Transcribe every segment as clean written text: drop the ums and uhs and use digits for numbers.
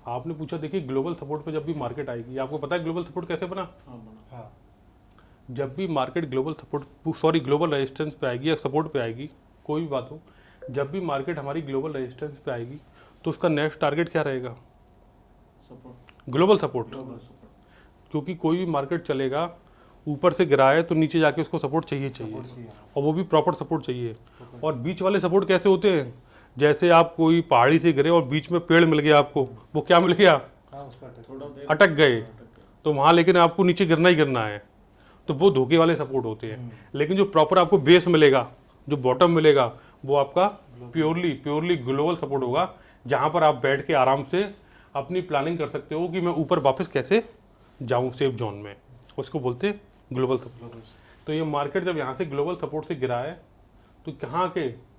आपने पूछा, देखिए ग्लोबल सपोर्ट पे जब भी मार्केट आएगी, आपको पता है ग्लोबल सपोर्ट कैसे बना? हाँ बना। हाँ। जब भी market global support sorry global resistance पे आएगी या सपोर्ट पे आएगी, कोई भी बात हो, जब भी मार्केट हमारी ग्लोबल रेजिस्टेंस पे आएगी तो उसका नेक्स्ट टारगेट क्या रहेगा? Support, global support. Global support. क्योंकि कोई भी मार्केट चलेगा, ऊपर से गिराए तो नीचे जाके उसको सपोर्ट चाहिए सपोर्ट चाहिए, चाहिए। और वो भी प्रॉपर सपोर्ट चाहिए। Proper। और बीच वाले सपोर्ट कैसे होते हैं? जैसे आप कोई पहाड़ी से गिरे और बीच में पेड़ मिल गया आपको, वो क्या मिल गया? हाँ, उस पर थोड़ा देर अटक गए। अटक गए। तो वहाँ लेकिन आपको नीचे गिरना ही गिरना है, तो वो धोखे वाले सपोर्ट होते हैं। लेकिन जो प्रॉपर आपको बेस मिलेगा, जो बॉटम मिलेगा, वो आपका प्योरली ग्लोबल सपोर्ट होगा, जहाँ पर आप बैठ के आराम से अपनी प्लानिंग कर सकते हो कि मैं ऊपर वापस कैसे जाऊँ सेफ जोन में, उसको बोलते हैं ग्लोबल सपोर्ट। ग्लोबल। तो ये मार्केट जब यहाँ से ग्लोबल सपोर्ट से गिरा है, तो कहाँ के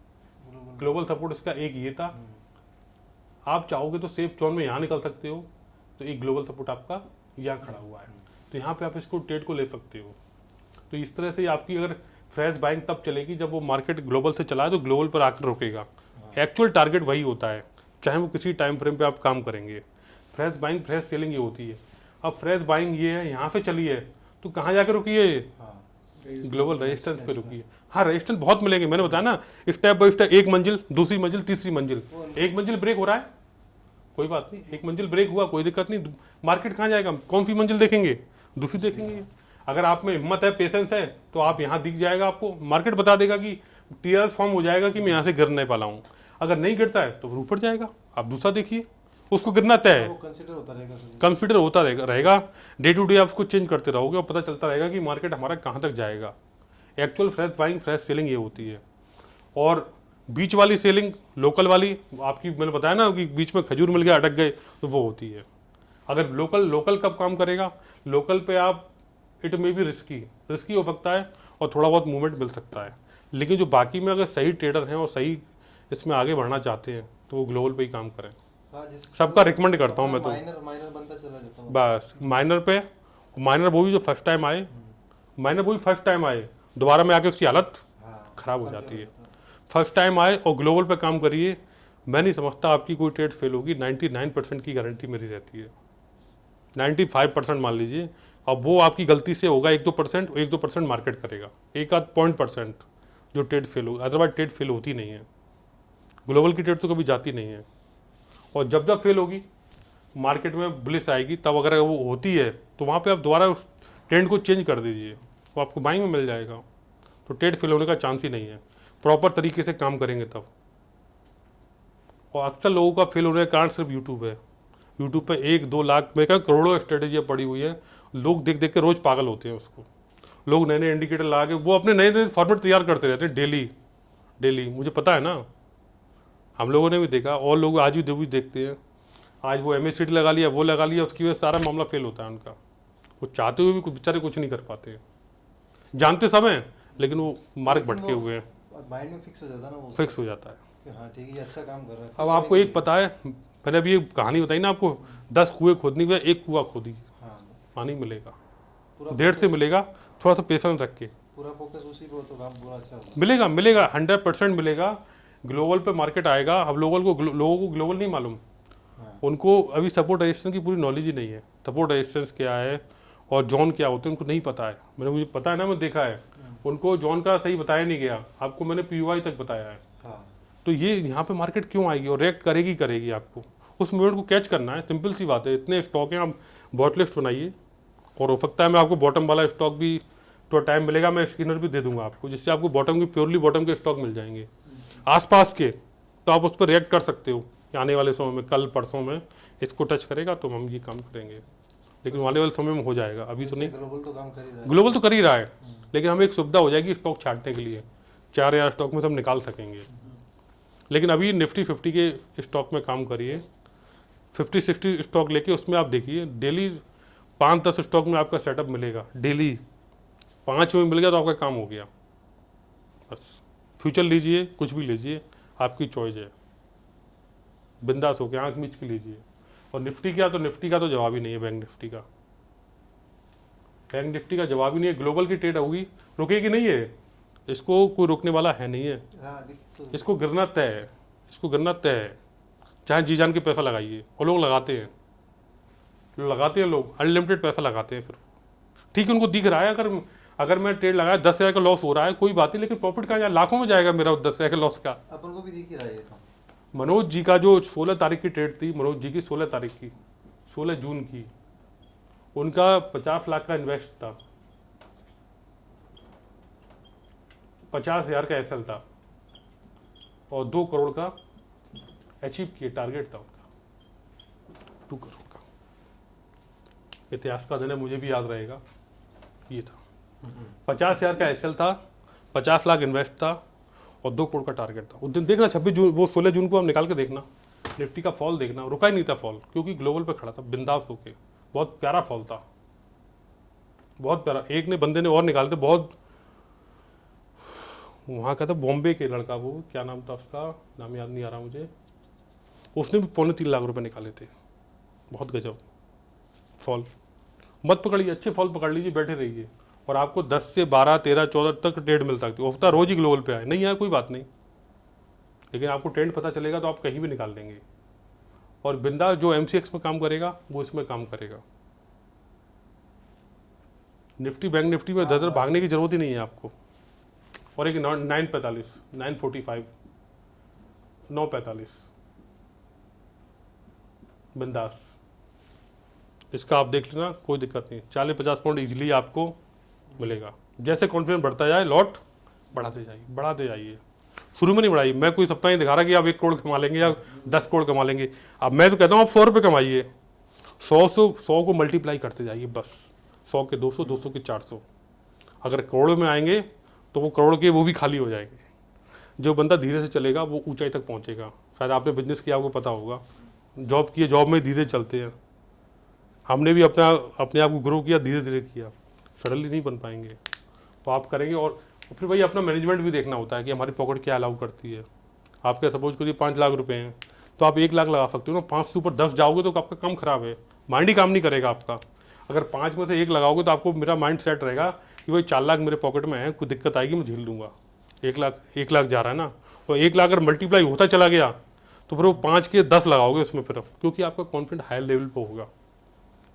ग्लोबल सपोर्ट इसका एक ये था। आप चाहोगे तो सेफ जोन में यहाँ निकल सकते हो, तो एक ग्लोबल सपोर्ट आपका यहाँ खड़ा हुआ है, तो यहाँ पे आप इसको ट्रेड को ले सकते हो। तो इस तरह से आपकी अगर फ्रेश बाइंग तब चलेगी जब वो मार्केट ग्लोबल से चला है तो ग्लोबल पर आकर रुकेगा। एक्चुअल टारगेट वही होता है, चाहे वो किसी टाइम फ्रेम पे आप काम करेंगे। फ्रेश बाइंग फ्रेश सेलिंग ये होती है। अब फ्रेश बाइंग ये है, यहाँ पे चली है तो कहाँ जाकर रुकी है? हाँ। ग्लोबल रेजिस्टेंस पे रुकी है। हाँ, रेजिस्टेंस बहुत मिलेंगे, मैंने बताया ना, स्टेप बाय स्टेप, एक मंजिल, दूसरी मंजिल, तीसरी मंजिल। एक मंजिल ब्रेक हो रहा है, कोई बात नहीं, एक मंजिल ब्रेक हुआ, कोई दिक्कत नहीं। मार्केट कहाँ जाएगा? कौन सी मंजिल देखेंगे? दूसरी देखेंगे। अगर आप में हिम्मत है, पेशेंस है, तो आप यहाँ दिख जाएगा आपको, मार्केट बता देगा कि टीआरएस फॉर्म हो जाएगा कि मैं यहाँ से गिरने वाला हूँ। अगर नहीं गिरता है तो फिर ऊपर जाएगा, आप दूसरा देखिए, उसको गिरना तय है। वो कंसिडर होता रहेगा सर। कंसिडर होता रहेगा डे टू डे आप उसको चेंज करते रहोगे और पता चलता रहेगा कि मार्केट हमारा कहाँ तक जाएगा। Actual fresh buying fresh selling ये होती है। और बीच वाली सेलिंग, लोकल वाली, आपकी मैंने बताया ना कि बीच में खजूर मिल गया, अटक गए, तो वो होती है। अगर लोकल कब काम करेगा? लोकल पे आप, इट मे बी रिस्की हो सकता है और थोड़ा बहुत मूवमेंट मिल सकता है, लेकिन जो बाकी में अगर सही ट्रेडर हैं और सही इसमें आगे बढ़ना चाहते हैं तो वो ग्लोबल पे ही काम करें। हाँ, जैसे सबका रिकमेंड करता हूँ मैं तो। माइनर बनता चला जाता हूँ। बस माइनर पे, माइनर वो भी जो फर्स्ट टाइम आए, माइनर वो भी फर्स्ट टाइम आए, दोबारा में आके उसकी हालत हाँ, खराब हो कमजोर जाती है। जाता है। फर्स्ट टाइम आए और ग्लोबल पे काम करिए, मैं नहीं समझता आपकी कोई ट्रेड फेल होगी। 99% की गारंटी मेरी रहती है, 95% मान लीजिए। अब वो आपकी गलती से होगा 1-2%, 1-2% मार्केट करेगा, एक आध % जो ट्रेड फेल होगी, अदरवाइज ट्रेड फेल होती नहीं है। ग्लोबल की ट्रेड तो कभी जाती नहीं है। और जब जब फेल होगी, मार्केट में ब्लिस आएगी, तब अगर वो होती है तो वहाँ पे आप दोबारा उस ट्रेंड को चेंज कर दीजिए, वो आपको बाइंग में मिल जाएगा। तो ट्रेड फेल होने का चांस ही नहीं है, प्रॉपर तरीके से काम करेंगे तब। और अक्सर लोगों का फेल होने का कारण सिर्फ यूट्यूब है। यूट्यूब पे 1-2 लाख, मैं क्या करोड़ों स्ट्रेटेजियाँ पड़ी हुई है, लोग देख देख के रोज़ पागल होते हैं उसको। लोग नए नए इंडिकेटर लगा के वो अपने नए नए फॉर्मेट तैयार करते रहते हैं डेली। मुझे पता है ना, हम लोगों ने भी देखा, और लोग आज भी देखते हैं। आज वो MACD लगा लिया, वो लगा लिया, उसकी वजह से सारा मामला फेल होता है उनका। वो चाहते हुए भी कुछ बेचारे कुछ नहीं कर पाते, जानते सब हैं, लेकिन वो मार्ग भटके हुए हैं, माइंड में फिक्स हो जाता है ना वो, फिक्स हो जाता है। कि हाँ ठीक है, ये अच्छा काम कर रहा है। अब आपको एक पता है, मैंने अभी एक कहानी बताई ना आपको, 10 कुएं खोदने के, एक कुआं खोदी, हाँ, पानी मिलेगा, पूरा देर से मिलेगा, थोड़ा सा पेशेंस रख के पूरा फोकस उसी पे हो तो काम पूरा अच्छा होगा। मिलेगा 100% मिलेगा। ग्लोबल पे मार्केट आएगा। अब लोगों को ग्लोबल नहीं मालूम, हाँ, उनको अभी सपोर्ट रेजिस्टेंस की पूरी नॉलेज ही नहीं है। सपोर्ट रेजिस्टेंस क्या है और जॉन क्या होते हैं उनको नहीं पता है। मुझे पता है ना, मैं देखा है, उनको जॉन का सही बताया नहीं गया, आपको मैंने PY तक बताया है। हाँ, तो ये यहाँ पे मार्केट क्यों आएगी और रिएक्ट करेगी आपको, उस मूवमेंट को कैच करना है। सिंपल सी बात है, इतने स्टॉक हैं, आप बॉट लिस्ट बनाइए, और हो सकता है मैं आपको बॉटम वाला स्टॉक भी, तो टाइम मिलेगा मैं स्किनर भी दे दूंगा आपको, जिससे आपको बॉटम की प्योरली बॉटम के स्टॉक मिल जाएंगे आसपास के, तो आप उस पर रिएक्ट कर सकते हो कि आने वाले समय में, कल परसों में इसको टच करेगा तो हम ये काम करेंगे। लेकिन आने वाले समय में हो जाएगा, अभी तो नहीं। ग्लोबल तो काम कर ही रहा है। ग्लोबल तो कर ही रहा है, लेकिन हमें एक सुविधा हो जाएगी स्टॉक छांटने के लिए, 4 स्टॉक में सब निकाल सकेंगे। लेकिन अभी निफ्टी 50 के स्टॉक में काम करिए, 50-60 स्टॉक लेके उसमें आप देखिए, डेली 5-10 स्टॉक में आपका सेटअप मिलेगा, डेली 5 में मिल गया तो आपका काम हो गया। बस फ्यूचर लीजिए, कुछ भी लीजिए, आपकी चॉइस है, बिंदास होकर आंख मीच के लीजिए। और निफ्टी क्या, तो निफ्टी का तो जवाब ही नहीं है, बैंक निफ्टी का जवाब ही नहीं है। ग्लोबल की ट्रेड होगी, रुकेगी नहीं है, इसको कोई रोकने वाला है नहीं है, हाँ, दिख तो इसको गिरना तय है, चाहे जी जान के पैसा लगाइए, और लोग लगाते हैं लोग, अनलिमिटेड पैसा लगाते हैं। फिर ठीक है, उनको दिख रहा है अगर मैं ट्रेड लगाया 10,000 का लॉस हो रहा है, कोई बात नहीं, लेकिन प्रॉफिट कहाँ जाए, लाखों में जाएगा मेरा 10,000 का लॉस का। अपन को भी दिख ही रहा है ये तो। मनोज जी का जो 16 तारीख की ट्रेड थी, मनोज जी की 16 तारीख की, 16 जून की, उनका 50 लाख का इन्वेस्ट था, 50,000 का एसएल था, और 2 करोड़ का अचीव किए, टारगेट था उनका 2 करोड़ का। इतिहास का दिन है, मुझे भी याद रहेगा, ये था 50,000 का एसएल था, 50 लाख इन्वेस्ट था, और 2 करोड़ का टारगेट था। उस दिन देखना 26 जून, वो 16 जून को आप निकाल के देखना, निफ्टी का फॉल देखना, रुका ही नहीं था फॉल, क्योंकि ग्लोबल पे खड़ा था बिंदास होके, बहुत प्यारा फॉल था, बहुत प्यारा। एक ने बंदे ने और निकाले थे, बहुत, वहाँ का था बॉम्बे के लड़का, वो क्या नाम था उसका, नाम याद नहीं आ रहा मुझे, उसने भी 2.25 लाख रुपए निकाले थे, बहुत गजब फॉल। मत पकड़िए, अच्छे फॉल पकड़ लीजिए, बैठे रहिए, और आपको 10 से 12, 13, 14 तक ट्रेड मिल सकती है। होता रोज ही ग्लोबल पे आए, नहीं आए कोई बात नहीं, लेकिन आपको ट्रेंड पता चलेगा तो आप कहीं भी निकाल लेंगे। और बिंदा जो MCX में काम करेगा वो इसमें काम करेगा। निफ्टी, बैंक निफ्टी में दर भागने की जरूरत ही नहीं है आपको। और एक 945, 945, 945 बिंदास, इसका आप देख लेना, कोई दिक्कत नहीं, 40-50 पॉइंट इजीली आपको मिलेगा। जैसे कॉन्फिडेंस बढ़ता जाए, लॉट बढ़ाते जाइए। शुरू में नहीं बढ़ाइए, मैं कोई सप्ताह नहीं दिखा रहा कि आप 1 करोड़ कमा लेंगे या 10 करोड़ कमा लेंगे। अब मैं तो कहता हूँ आप 100 रुपये कमाइए, 100 को मल्टीप्लाई करते जाइए बस, 100 के 200, 200 के 400। अगर करोड़ों में आएंगे तो वो करोड़ के वो भी खाली हो जाएंगे। जो बंदा धीरे से चलेगा वो ऊंचाई तक पहुंचेगा। शायद आपने बिजनेस किया, आपको पता होगा, जॉब किए, जॉब में धीरे चलते हैं। हमने भी अपने आप को ग्रो किया, धीरे धीरे किया, सडनली नहीं बन पाएंगे। तो आप करेंगे, और फिर भाई अपना मैनेजमेंट भी देखना होता है कि हमारी पॉकेट क्या अलाउ करती है। आप क्या सपोज करिए 5 लाख रुपए हैं, तो आप 1 लाख लगा सकते हो ना। 5 से ऊपर 10 जाओगे तो आपका काम खराब है, माइंड ही काम नहीं करेगा आपका। अगर 5 में से 1 लगाओगे तो आपको, मेरा माइंड सेट रहेगा कि भाई 4 लाख मेरे पॉकेट में है, कोई दिक्कत आएगी मैं झेल लूँगा। 1 लाख जा रहा है ना, और 1 लाख अगर मल्टीप्लाई होता चला गया तो फिर वो 5 के 10 लगाओगे उसमें फिर, क्योंकि आपका कॉन्फिडेंट हाई लेवल पर होगा।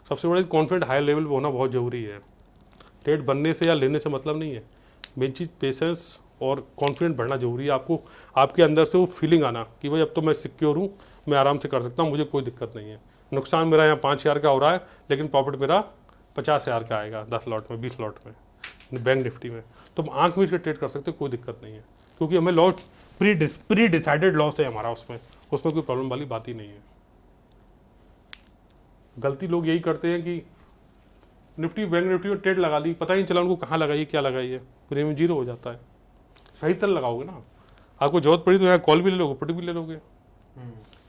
सबसे बड़ा कॉन्फिडेंट हाई लेवल पर होना बहुत ज़रूरी है। ट्रेड बनने से या लेने से मतलब नहीं है, मेन चीज़ पेशेंस और कॉन्फिडेंट बढ़ना जरूरी है। आपको आपके अंदर से वो फीलिंग आना कि भाई अब तो मैं सिक्योर हूँ, मैं आराम से कर सकता हूँ, मुझे कोई दिक्कत नहीं है। नुकसान मेरा यहाँ 5,000 का हो रहा है, लेकिन प्रॉफिट मेरा 50,000 का आएगा 10 लॉट में, 20 लॉट में, बैंक निफ्टी में। तो हम आँख मीच के ट्रेड कर सकते हो, कोई दिक्कत नहीं है, क्योंकि हमें लॉस प्री डिसाइडेड लॉस है हमारा, उसमें कोई प्रॉब्लम वाली बात ही नहीं है। गलती लोग यही करते हैं कि निफ्टी, बैंक निफ्टी में ट्रेड लगा ली, पता ही नहीं चला उनको कहाँ लगाई, क्या लगाई है, प्रीमियम 0 हो जाता है। सही तरह लगाओगे ना, आपको जरूरत पड़ी तो यहाँ कॉल भी ले लोगे, पुट भी ले लोगे।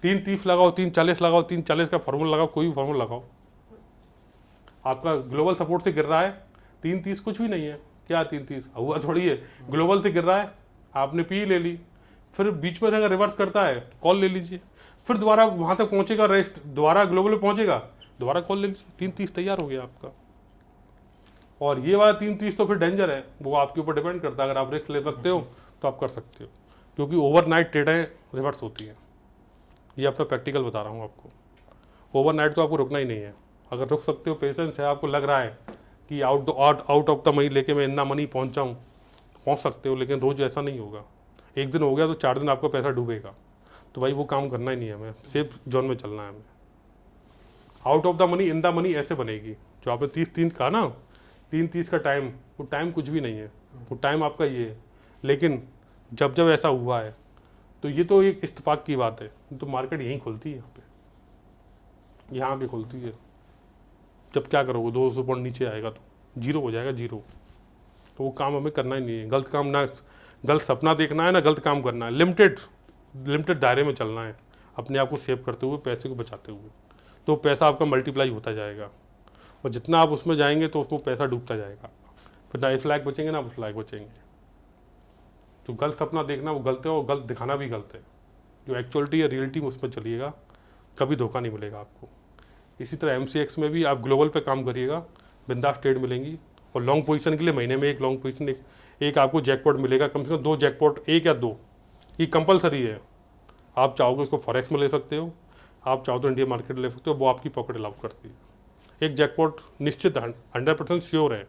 3.30 लगाओ, 3.40 लगाओ, 3.40 का फार्मूला लगाओ, कोई भी फार्मूला लगाओ। आपका ग्लोबल सपोर्ट से गिर रहा है, 3.30 कुछ भी नहीं है, क्या 3.30 हुआ थोड़ी है, ग्लोबल से गिर रहा है, आपने पी ले ली, फिर बीच में से अगर रिवर्स करता है कॉल ले लीजिए, फिर दोबारा वहाँ तक पहुँचेगा, रेस्ट दोबारा ग्लोबल में पहुँचेगा, दोबारा कॉल ले लीजिए, 3.30 तैयार हो गया आपका। और ये वाला 3.30 तो फिर डेंजर है, वो आपके ऊपर डिपेंड करता है। अगर आप रिस्क ले सकते हो तो आप कर सकते हो, क्योंकि ओवरनाइट ट्रेडें रिवर्स होती हैं। ये अपना प्रैक्टिकल बता रहा हूँ आपको। ओवरनाइट तो आपको रुकना ही नहीं है। अगर रुक सकते हो, पेशेंस है, आपको लग रहा है कि आउट ऑफ द मनी लेके मैं इतना मनी पहुँचाऊँ, पहुँच सकते हो, लेकिन रोज़ ऐसा नहीं होगा। एक दिन हो गया तो 4 दिन आपका पैसा डूबेगा, तो भाई वो काम करना ही नहीं है हमें, सेफ जोन में चलना है हमें। Out of the money in the money ऐसे बनेगी। जो आपने 30-30 कहा ना, 3.30 का टाइम, वो टाइम कुछ भी नहीं है, वो टाइम आपका ये है। लेकिन जब जब ऐसा हुआ है तो ये तो एक इत्तेफाक की बात है, तो मार्केट यहीं खुलती है, यहाँ पे खुलती है। जब क्या करोगे, 200 पॉइंट नीचे आएगा तो 0 हो जाएगा, 0। तो वो काम हमें करना ही नहीं है। गलत काम ना, गलत सपना देखना है ना, गलत काम करना है। लिमिटेड दायरे में चलना है, अपने आप को सेव करते हुए, पैसे को बचाते हुए, तो पैसा आपका मल्टीप्लाई होता जाएगा। और जितना आप उसमें जाएंगे तो उसमें पैसा डूबता जाएगा, फिर ना इस लायक बचेंगे ना उस लायक बचेंगे। जो गलत सपना देखना वो गलत है, और गलत दिखाना भी गलत है। जो एक्चुअलिटी है, रियलिटी में उसमें चलिएगा, कभी धोखा नहीं मिलेगा आपको। इसी तरह MCX में भी आप ग्लोबल पे काम करिएगा, बिंदास ट्रेड मिलेंगी। और लॉन्ग पोजीशन के लिए महीने में एक लॉन्ग पोजीशन, एक आपको जैकपॉट मिलेगा, कम से कम 2 जैकपॉट, 1 या 2, ये कंपलसरी है। आप चाहोगे उसको फॉरेक्स में ले सकते हो, आप चाहो तो इंडिया मार्केट ले सकते हो, वो आपकी पॉकेट अलाउ करती है। एक जैकपॉट निश्चित 100% श्योर है